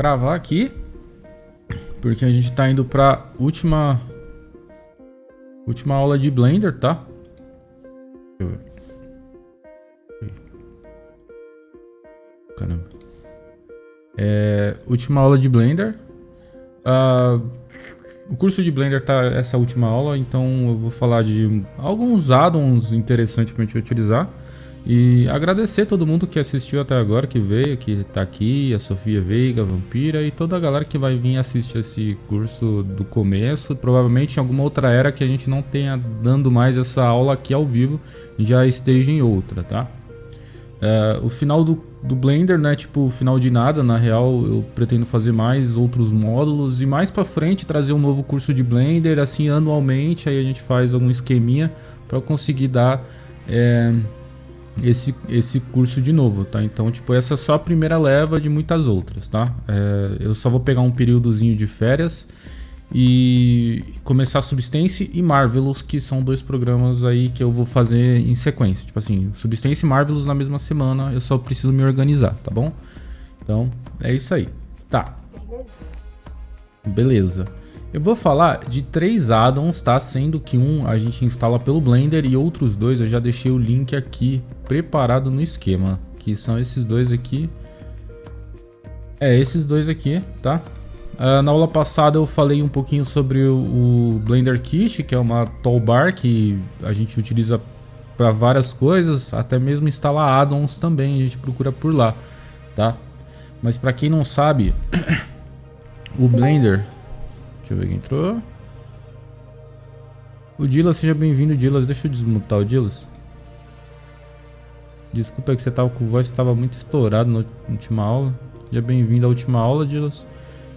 cravar aqui, porque a gente tá indo pra última aula de Blender, tá? Deixa eu ver. Caramba. Última aula de Blender. O curso de Blender tá essa última aula, então eu vou falar de alguns add-ons interessantes pra gente utilizar. E agradecer todo mundo que assistiu até agora, que veio, que tá aqui, a Sofia Veiga, a Vampira e toda a galera que vai vir assistir esse curso do começo. Provavelmente em alguma outra era que a gente não tenha dando mais essa aula aqui ao vivo, já esteja em outra, tá? O final do Blender, né, tipo o final de nada, na real eu pretendo fazer mais outros módulos e mais pra frente trazer um novo curso de Blender, assim anualmente, aí a gente faz algum esqueminha pra conseguir dar esse curso de novo, tá? Então, tipo, essa é só a primeira leva de muitas outras, tá? Eu só vou pegar um períodozinho de férias e começar Substance e Marvelous, que são dois programas aí que eu vou fazer em sequência. Tipo assim, Substance e Marvelous na mesma semana, eu só preciso me organizar, tá bom? Então, é isso aí. Tá. Beleza. Eu vou falar de 3 add-ons, tá? Sendo que um a gente instala pelo Blender e outros 2 eu já deixei o link aqui preparado no esquema. Que são esses 2 aqui. Esses 2 aqui, tá? Na aula passada eu falei um pouquinho sobre o Blender Kit, que é uma toolbar que a gente utiliza para várias coisas, até mesmo instalar add-ons também, a gente procura por lá, tá? Mas para quem não sabe, o Blender... Deixa eu ver quem entrou. O Dilas, seja bem-vindo, Dilas. Deixa eu desmutar o Dilas. Desculpa que você tava com o voz, estava muito estourado na última aula. Seja bem-vindo à última aula, Dilas.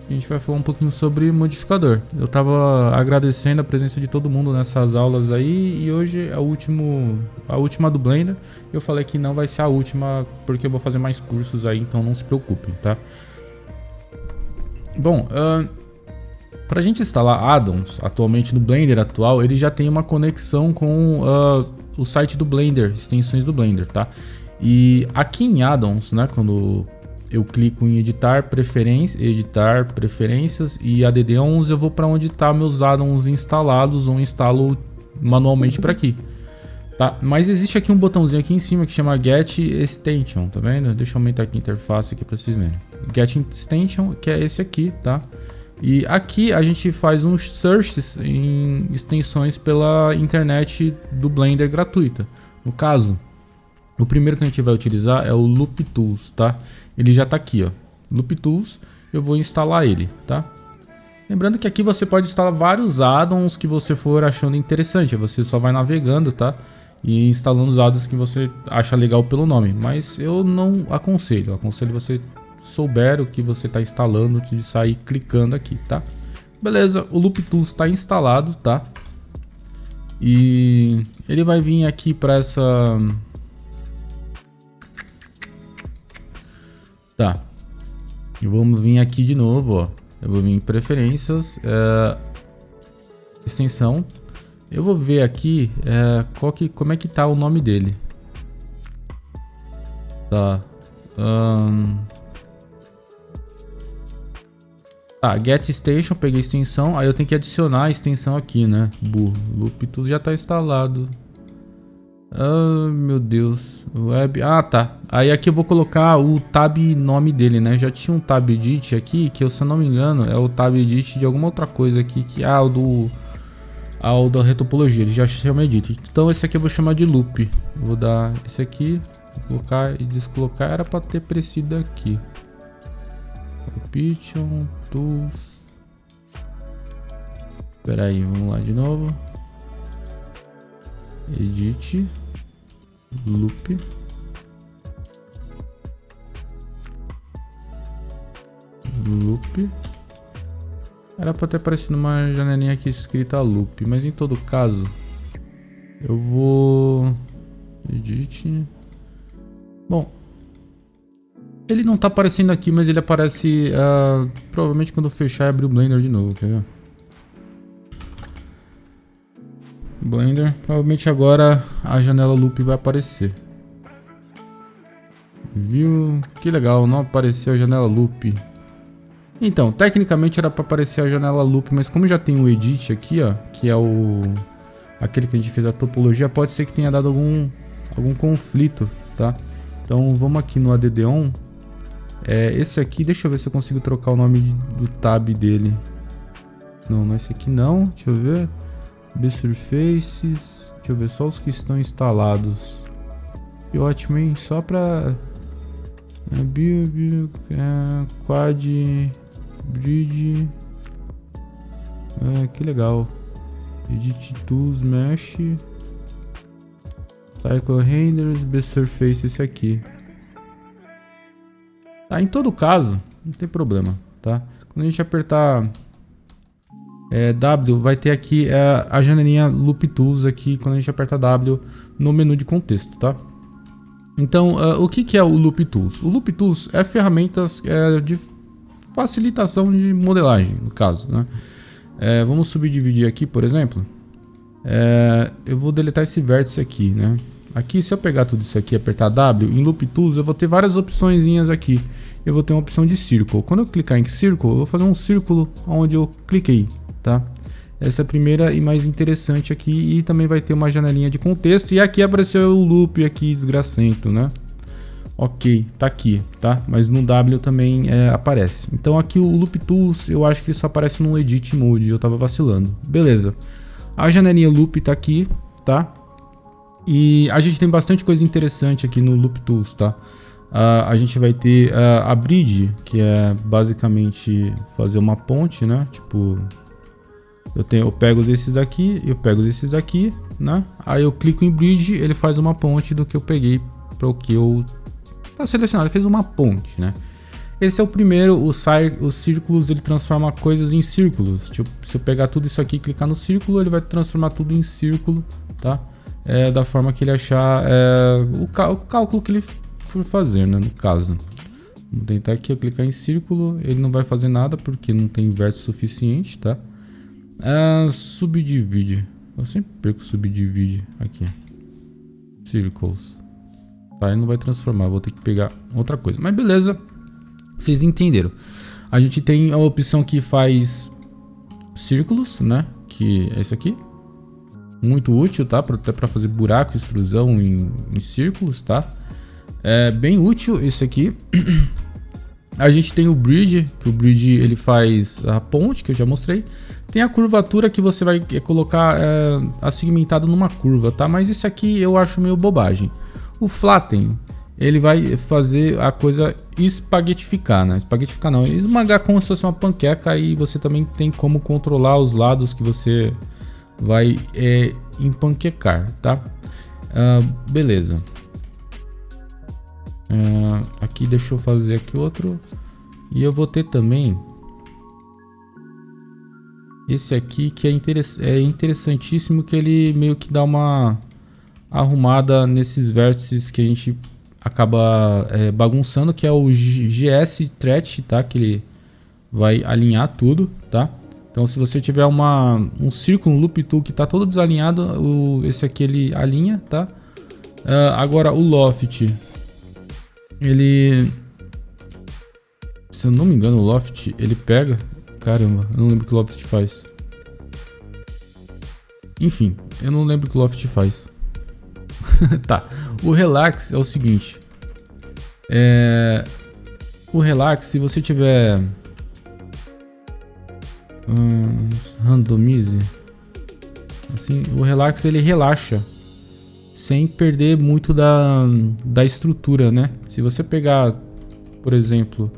A gente vai falar um pouquinho sobre modificador. Eu tava agradecendo a presença de todo mundo nessas aulas aí. E hoje é a última do Blender. Eu falei que não vai ser a última, porque eu vou fazer mais cursos aí, então não se preocupem, tá? Bom, para a gente instalar add-ons atualmente no Blender atual, ele já tem uma conexão com o site do Blender, extensões do Blender, tá? E aqui em add-ons, né, quando eu clico em editar preferências e add-ons, eu vou para onde tá meus add-ons instalados ou instalo manualmente para aqui, tá? Mas existe aqui um botãozinho aqui em cima que chama Get Extension, tá vendo? Deixa eu aumentar aqui a interface aqui para vocês verem. Get Extension, que é esse aqui, tá? E aqui a gente faz uns searches em extensões pela internet do Blender gratuita. No caso, o primeiro que a gente vai utilizar é o Loop Tools, tá? Ele já tá aqui, ó. Loop Tools, eu vou instalar ele, tá? Lembrando que aqui você pode instalar vários add-ons que você for achando interessante. Você só vai navegando, tá? E instalando os add-ons que você acha legal pelo nome. Mas eu não aconselho. Eu aconselho você souber o que você está instalando de sair clicando aqui, tá? Beleza, o Loop Tools está instalado, tá? E ele vai vir aqui para essa... Tá. E vamos vir aqui de novo, ó. Eu vou vir em preferências, extensão. Eu vou ver aqui como é que tá o nome dele. Tá. Get Station, peguei a extensão, aí eu tenho que adicionar a extensão aqui, né? Loop Tools já tá instalado. Meu Deus, web, tá. Aí aqui eu vou colocar o tab nome dele, né? Já tinha um tab edit aqui, que se eu não me engano é o tab edit de alguma outra coisa aqui, que é o da retopologia, ele já chama edit. Então esse aqui eu vou chamar de loop. Eu vou dar esse aqui, colocar e descolocar, era para ter aparecido aqui. Competition, Tools. Espera aí, vamos lá de novo. Edit, Loop. Loop. Era para ter aparecido uma janelinha aqui escrita Loop, mas em todo caso eu vou Edit. Bom, ele não tá aparecendo aqui, mas ele aparece provavelmente quando eu fechar e abrir o Blender de novo, quer ver? Blender, provavelmente agora a janela Loop vai aparecer. Viu? Que legal, não apareceu a janela Loop. Então, tecnicamente era para aparecer a janela loop, mas como já tem o edit aqui, ó, que é aquele que a gente fez a topologia, pode ser que tenha dado algum conflito, tá? Então vamos aqui no add on. Esse aqui, deixa eu ver se eu consigo trocar o nome do tab dele. Não é esse aqui não, deixa eu ver. Bsurfaces, deixa eu ver só os que estão instalados. Que ótimo, hein? Só pra... Quad... Bridge... que legal. Edit Tools, Mesh... Cycle Renders, Bsurface, esse aqui. Tá, em todo caso, não tem problema, tá? Quando a gente apertar W, vai ter aqui a janelinha Loop Tools aqui, quando a gente aperta W no menu de contexto, tá? Então, o que é o Loop Tools? O Loop Tools é ferramentas de facilitação de modelagem, no caso, né? Vamos subdividir aqui, por exemplo. Eu vou deletar esse vértice aqui, né? Aqui, se eu pegar tudo isso aqui e apertar W, em Loop Tools eu vou ter várias opçõezinhas aqui. Eu vou ter uma opção de Circle. Quando eu clicar em Circle, eu vou fazer um círculo onde eu cliquei, tá? Essa é a primeira e mais interessante aqui. E também vai ter uma janelinha de contexto. E aqui apareceu o loop aqui, desgracento, né? Ok, tá aqui, tá? Mas no W também aparece. Então aqui o Loop Tools, eu acho que ele só aparece no Edit Mode. Eu tava vacilando. Beleza. A janelinha Loop tá aqui, tá? E a gente tem bastante coisa interessante aqui no Loop Tools, tá? A gente vai ter a Bridge, que é basicamente fazer uma ponte, né? Tipo, eu pego esses daqui, eu pego esses daqui, né? Aí eu clico em Bridge, ele faz uma ponte do que eu peguei para o que eu tá selecionado, ele fez uma ponte, né? Esse é o primeiro, os círculos, ele transforma coisas em círculos. Tipo, se eu pegar tudo isso aqui e clicar no círculo, ele vai transformar tudo em círculo, tá? Da forma que ele achar o cálculo que ele for fazer, né? No caso. Vamos tentar aqui, eu clicar em círculo, ele não vai fazer nada porque não tem vértice suficiente, tá? Subdivide. Eu sempre perco subdivide aqui. Circles. Tá, ele não vai transformar, vou ter que pegar outra coisa. Mas beleza, vocês entenderam. A gente tem a opção que faz círculos, né? Que é esse aqui. Muito útil, tá? Até para fazer buraco, extrusão em círculos, tá? É bem útil esse aqui. A gente tem o Bridge, que o Bridge ele faz a ponte, que eu já mostrei. Tem a curvatura que você vai colocar segmentado numa curva, tá? Mas esse aqui eu acho meio bobagem. O Flatten, ele vai fazer a coisa espaguetificar, né? Espaguetificar não, esmagar como se fosse uma panqueca. E você também tem como controlar os lados que você vai empanquecar, tá? Beleza. Aqui deixa eu fazer aqui outro. E eu vou ter também esse aqui que é interessantíssimo, que ele meio que dá uma arrumada nesses vértices que a gente acaba bagunçando, que é o GS Thread, tá? Que ele vai alinhar tudo, tá? Então se você tiver um círculo, um Loop Tool que está todo desalinhado, esse aqui ele alinha, tá? Agora o Loft, ele... Se eu não me engano, o Loft, ele pega... Caramba, eu não lembro o que o Loft faz. Enfim, eu não lembro o que o Loft faz. Tá, o Relax é o seguinte. O Relax, se você tiver... randomize. Assim, o Relax ele relaxa sem perder muito da estrutura, né? Se você pegar, por exemplo,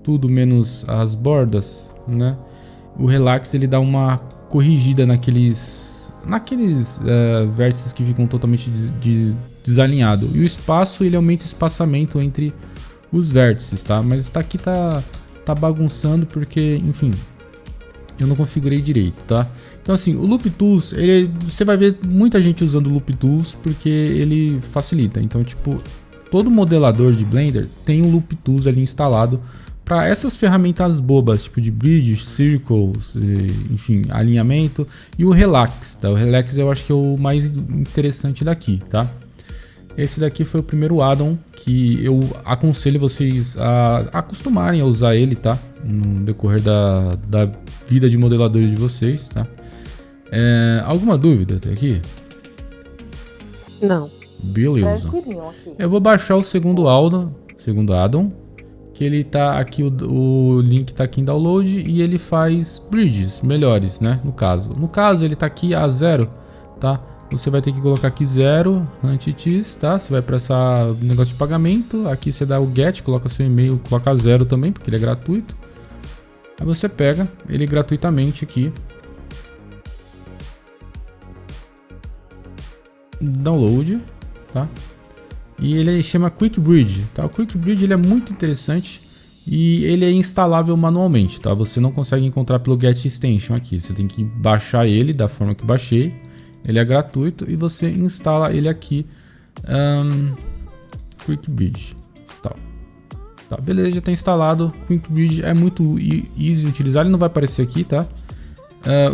tudo menos as bordas, né? O Relax ele dá uma corrigida naqueles vértices que ficam totalmente desalinhado. E o espaço ele aumenta o espaçamento entre os vértices, tá? Mas aqui tá bagunçando porque, enfim, eu não configurei direito, tá? Então assim, o Loop Tools, você vai ver muita gente usando o Loop Tools porque ele facilita. Então tipo, todo modelador de Blender tem o Loop Tools ali instalado para essas ferramentas bobas, tipo de Bridge, Circles, enfim, alinhamento. E o Relax, tá? O Relax eu acho que é o mais interessante daqui, tá? Esse daqui foi o primeiro addon que eu aconselho vocês a acostumarem a usar ele, tá? No decorrer da vida de modeladores de vocês, tá? Alguma dúvida até aqui? Não. Beleza. Eu vou baixar o segundo addon, que ele tá aqui, o link tá aqui em download e ele faz bridges melhores, né? No caso ele tá aqui a 0, tá? Você vai ter que colocar aqui 0, entities, tá? Você vai para esse negócio de pagamento. Aqui você dá o get, coloca seu e-mail, coloca 0 também, porque ele é gratuito. Aí você pega ele gratuitamente aqui. Download, tá? E ele chama Quick Bridge, tá? O Quick Bridge ele é muito interessante e ele é instalável manualmente, tá? Você não consegue encontrar pelo Get Extension aqui. Você tem que baixar ele da forma que eu baixei. Ele é gratuito e você instala ele aqui. Quick Bridge. Tá, beleza, já está instalado. Quick Bridge é muito easy de utilizar. Ele não vai aparecer aqui, tá?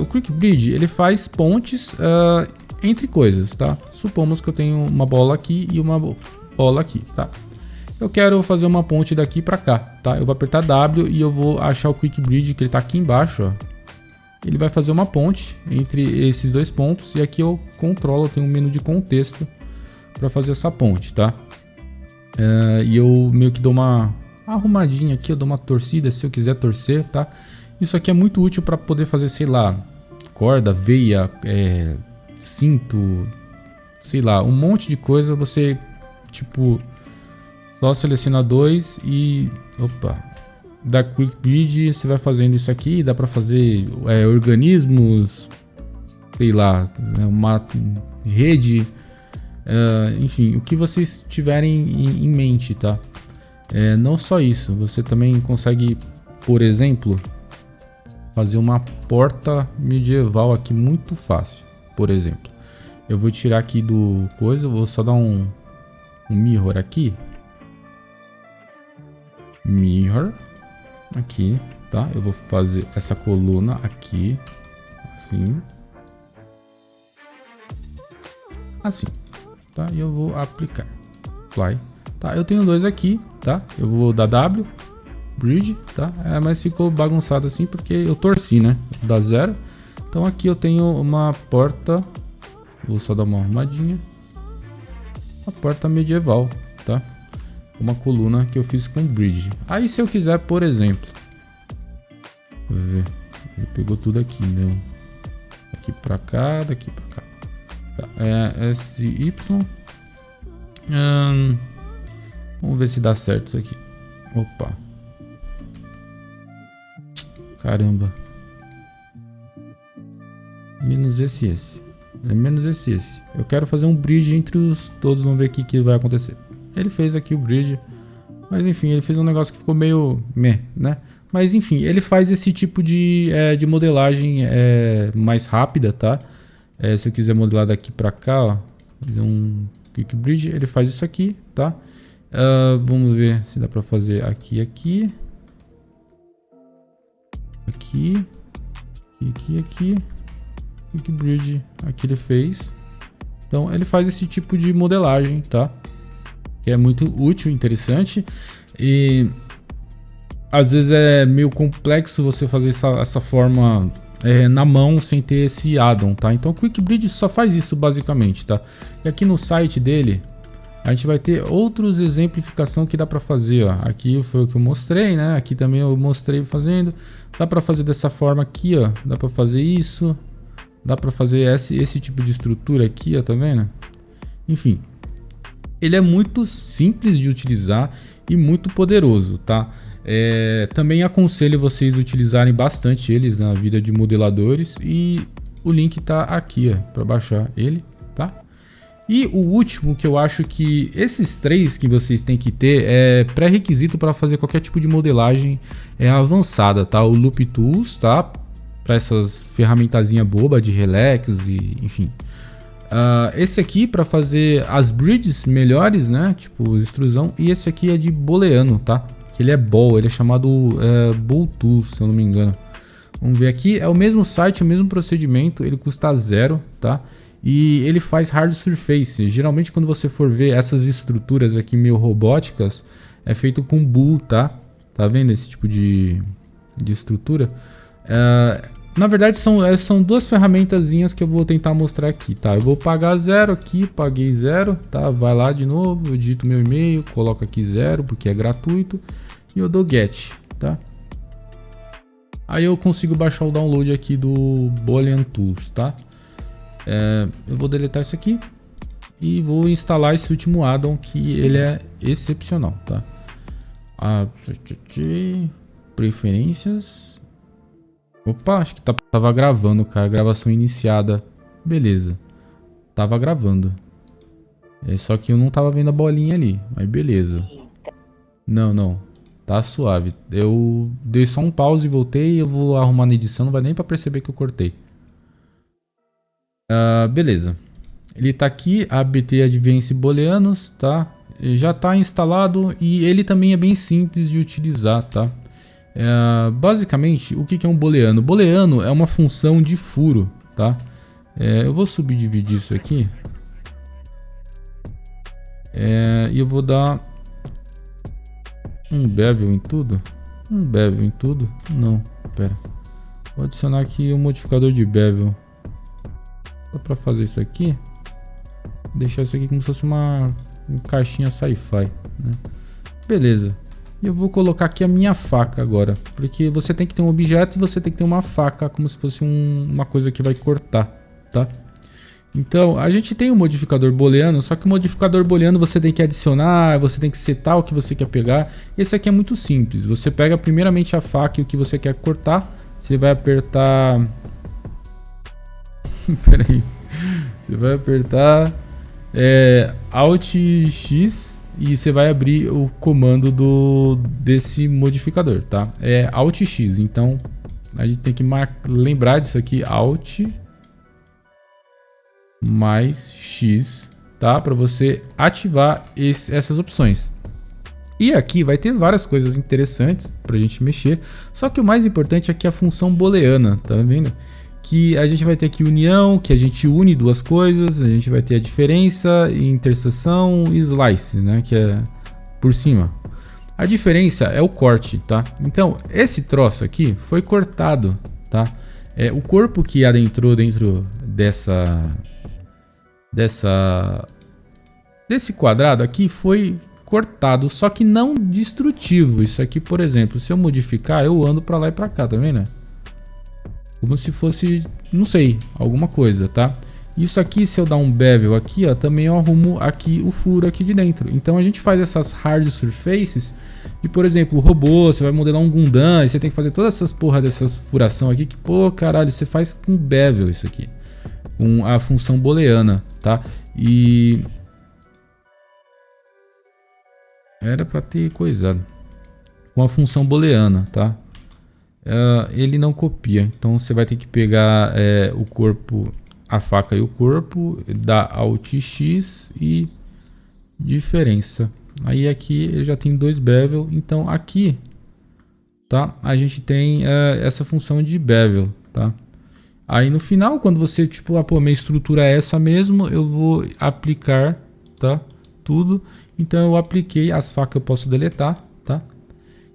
O Quick Bridge ele faz pontes entre coisas, tá? Supomos que eu tenho uma bola aqui e uma bola aqui, tá? Eu quero fazer uma ponte daqui para cá, tá? Eu vou apertar W e eu vou achar o Quick Bridge que ele está aqui embaixo, ó. Ele vai fazer uma ponte entre esses dois pontos e aqui eu controlo, eu tenho um menu de contexto para fazer essa ponte, tá? E eu meio que dou uma arrumadinha aqui, eu dou uma torcida se eu quiser torcer, tá? Isso aqui é muito útil para poder fazer, sei lá, corda, veia, cinto, sei lá, um monte de coisa. Você, tipo, só seleciona dois e... Opa! Da Quick Bridge você vai fazendo isso aqui, dá para fazer organismos, sei lá, uma rede, enfim, o que vocês tiverem em mente, tá? Não só isso, você também consegue, por exemplo, fazer uma porta medieval aqui muito fácil. Por exemplo, eu vou tirar aqui do coisa, eu vou só dar um mirror aqui, mirror. Aqui, tá? Eu vou fazer essa coluna aqui, assim, tá? E eu vou aplicar, apply, tá? Eu tenho dois aqui, tá? Eu vou dar W, bridge, tá? Mas ficou bagunçado assim porque eu torci, né? Vou dar 0. Então aqui eu tenho uma porta, vou só dar uma arrumadinha, uma porta medieval, tá? Uma coluna que eu fiz com bridge. Aí se eu quiser, por exemplo, vou ver, ele pegou tudo aqui, deu daqui pra cá, daqui pra cá, tá, SY, vamos ver se dá certo isso aqui. Opa, caramba, menos esse, menos esse. Eu quero fazer um bridge entre os todos, vamos ver o que vai acontecer. Ele fez aqui o bridge, mas enfim, ele fez um negócio que ficou meio meh, né? Mas enfim, ele faz esse tipo de modelagem mais rápida, tá? Se eu quiser modelar daqui pra cá, ó, fazer um Quick Bridge, ele faz isso aqui, tá? Vamos ver se dá pra fazer aqui, aqui. Quick Bridge, aqui ele fez. Então ele faz esse tipo de modelagem, tá? Que é muito útil, interessante, e às vezes é meio complexo você fazer essa forma na mão sem ter esse addon, tá? Então o Quick Bridge só faz isso basicamente, tá? E aqui no site dele a gente vai ter outros exemplificação que dá para fazer, ó. Aqui foi o que eu mostrei, né? Aqui também eu mostrei fazendo. Dá para fazer dessa forma aqui, ó. Dá para fazer isso. Dá para fazer esse tipo de estrutura aqui, ó, tá vendo? Enfim. Ele é muito simples de utilizar e muito poderoso, tá? Também aconselho vocês utilizarem bastante eles na vida de modeladores e o link tá aqui, ó, para baixar ele, tá? E o último que eu acho que esses três que vocês têm que ter é pré-requisito para fazer qualquer tipo de modelagem avançada, tá? O Loop Tools, tá? Para essas ferramentazinha boba de relax e enfim. Esse aqui para fazer as bridges melhores, né? Tipo extrusão. E esse aqui é de booleano, tá? Que ele é ball, ele é chamado Bool Tools, se eu não me engano. Vamos ver aqui, é o mesmo site, o mesmo procedimento, ele custa 0, tá? E ele faz hard surface. Geralmente quando você for ver essas estruturas aqui meio robóticas, é feito com bool, tá? Tá vendo esse tipo de estrutura? Na verdade são duas ferramentazinhas que eu vou tentar mostrar aqui, tá? Eu vou pagar 0 aqui, paguei 0, tá? Vai lá de novo, eu digito meu e-mail, coloco aqui 0 porque é gratuito e eu dou get, tá? Aí eu consigo baixar o download aqui do Boolean Tools, tá? Eu vou deletar isso aqui e vou instalar esse último addon que ele é excepcional, tá? Preferências. Opa, acho que tava gravando, cara. Gravação iniciada. Beleza. Tava gravando. Só que eu não tava vendo a bolinha ali. Mas beleza. Não. Tá suave. Eu dei só um pause e voltei. Eu vou arrumar na edição. Não vai nem pra perceber que eu cortei. Beleza. Ele tá aqui. ABT Advanced Booleanos, tá? Já tá instalado. E ele também é bem simples de utilizar, tá? Basicamente, o que é um booleano? Booleano é uma função de furo, tá? Eu vou subdividir isso aqui. E eu vou dar um bevel em tudo. Um bevel em tudo? Não, pera. Vou adicionar aqui o modificador de bevel. Só para fazer isso aqui. Deixar isso aqui como se fosse uma caixinha sci-fi, né? Beleza. E eu vou colocar aqui a minha faca agora, porque você tem que ter um objeto e você tem que ter uma faca, como se fosse uma coisa que vai cortar, tá? Então, a gente tem um modificador booleano, só que o modificador booleano você tem que adicionar, você tem que setar o que você quer pegar. Esse aqui é muito simples, você pega primeiramente a faca e o que você quer cortar, você vai apertar... Peraí, você vai apertar Alt X... E você vai abrir o comando desse modificador, tá? É Alt X, então a gente tem que lembrar disso aqui, Alt mais X, tá? Para você ativar essas opções. E aqui vai ter várias coisas interessantes pra gente mexer, só que o mais importante aqui é a função booleana, tá vendo? Que a gente vai ter aqui união, que a gente une duas coisas, a gente vai ter a diferença, interseção e slice, né, que é por cima. A diferença é o corte, tá? Então, esse troço aqui foi cortado, tá? O corpo que adentrou dentro desse quadrado aqui foi cortado, só que não destrutivo. Isso aqui, por exemplo, se eu modificar, eu ando pra lá e pra cá, tá vendo? Como se fosse, não sei, alguma coisa, tá? Isso aqui, se eu dar um bevel aqui, ó, também eu arrumo aqui o furo aqui de dentro. Então a gente faz essas hard surfaces e, por exemplo, o robô, você vai modelar um Gundam, e você tem que fazer todas essas porra dessas furação aqui, que, pô, caralho, você faz com bevel isso aqui. Com a função booleana, tá? E... era pra ter coisado. Com a função booleana, tá? Ele não copia, então você vai ter que pegar o corpo, a faca e o corpo, dar Alt X e diferença. Aí aqui ele já tem 2 bevel, então aqui, tá? A gente tem essa função de bevel, tá? Aí no final, quando você tipo, pô, minha estrutura é essa mesmo, eu vou aplicar, tá? Tudo. Então eu apliquei as facas, eu posso deletar, tá?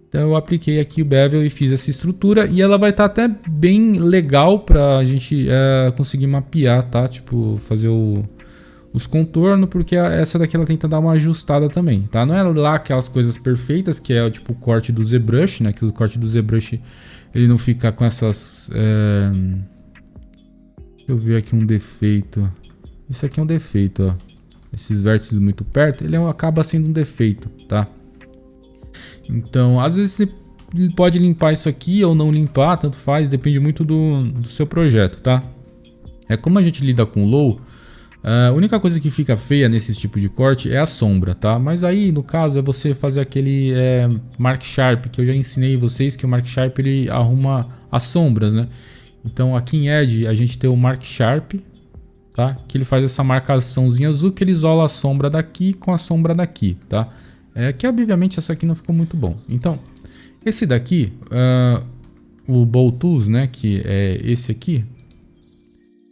Então eu apliquei aqui o bevel e fiz essa estrutura e ela vai estar até bem legal para a gente conseguir mapear, tá? Tipo, fazer os contornos, porque essa daqui ela tenta dar uma ajustada também, tá? Não é lá aquelas coisas perfeitas, que é tipo o corte do ZBrush, né? Que o corte do ZBrush ele não fica com essas... Deixa eu ver aqui um defeito. Isso aqui é um defeito, ó. Esses vértices muito perto, ele acaba sendo um defeito, tá? Então, às vezes você pode limpar isso aqui ou não limpar, tanto faz, depende muito do seu projeto, tá? Como a gente lida com low, a única coisa que fica feia nesse tipo de corte é a sombra, tá? Mas aí, no caso, é você fazer aquele Mark Sharp, que eu já ensinei vocês que o Mark Sharp ele arruma as sombras, né? Então, aqui em Edge, a gente tem o Mark Sharp, tá? Que ele faz essa marcaçãozinha azul que ele isola a sombra daqui com a sombra daqui, tá? Que obviamente essa aqui não ficou muito bom. Então, esse daqui, o Bow Tools, né, que é esse aqui.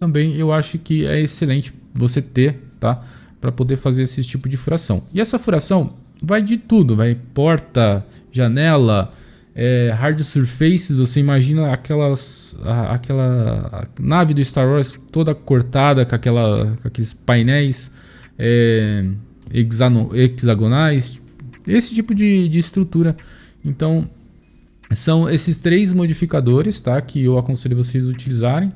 também eu acho que é excelente você ter, tá? Para poder fazer esse tipo de furação. E essa furação vai de tudo, vai porta, janela, hard surfaces. Você imagina aquela nave do Star Wars toda cortada com aqueles painéis hexagonais, esse tipo de estrutura. Então são esses 3 modificadores, tá, que eu aconselho vocês utilizarem.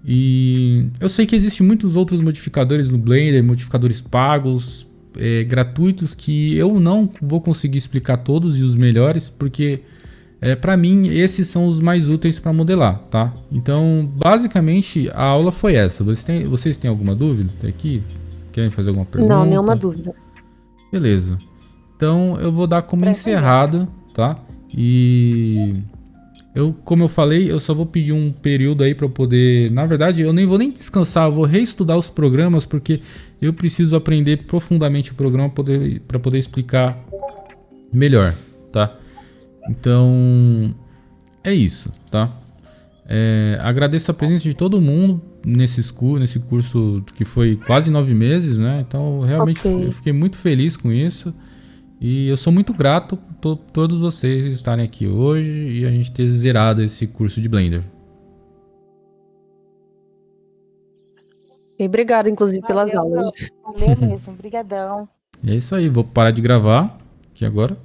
E eu sei que existem muitos outros modificadores no Blender, modificadores pagos, gratuitos, que eu não vou conseguir explicar todos e os melhores, porque para mim esses são os mais úteis para modelar, tá? Então basicamente a aula foi essa. Vocês têm alguma dúvida até aqui? Querem fazer alguma pergunta? Não, nenhuma dúvida. Beleza. Então eu vou dar como encerrado, tá? E como eu falei, eu só vou pedir um período aí para eu poder... Na verdade, eu nem vou nem descansar, eu vou reestudar os programas, porque eu preciso aprender profundamente o programa para poder explicar melhor, tá? Então, é isso, tá? Agradeço a presença de todo mundo nesse curso que foi quase 9 meses, né? Então, realmente eu fiquei muito feliz com isso. E eu sou muito grato por todos vocês estarem aqui hoje e a gente ter zerado esse curso de Blender. E obrigada, inclusive, pelas aulas. Valeu mesmo, brigadão. É isso aí, vou parar de gravar aqui agora.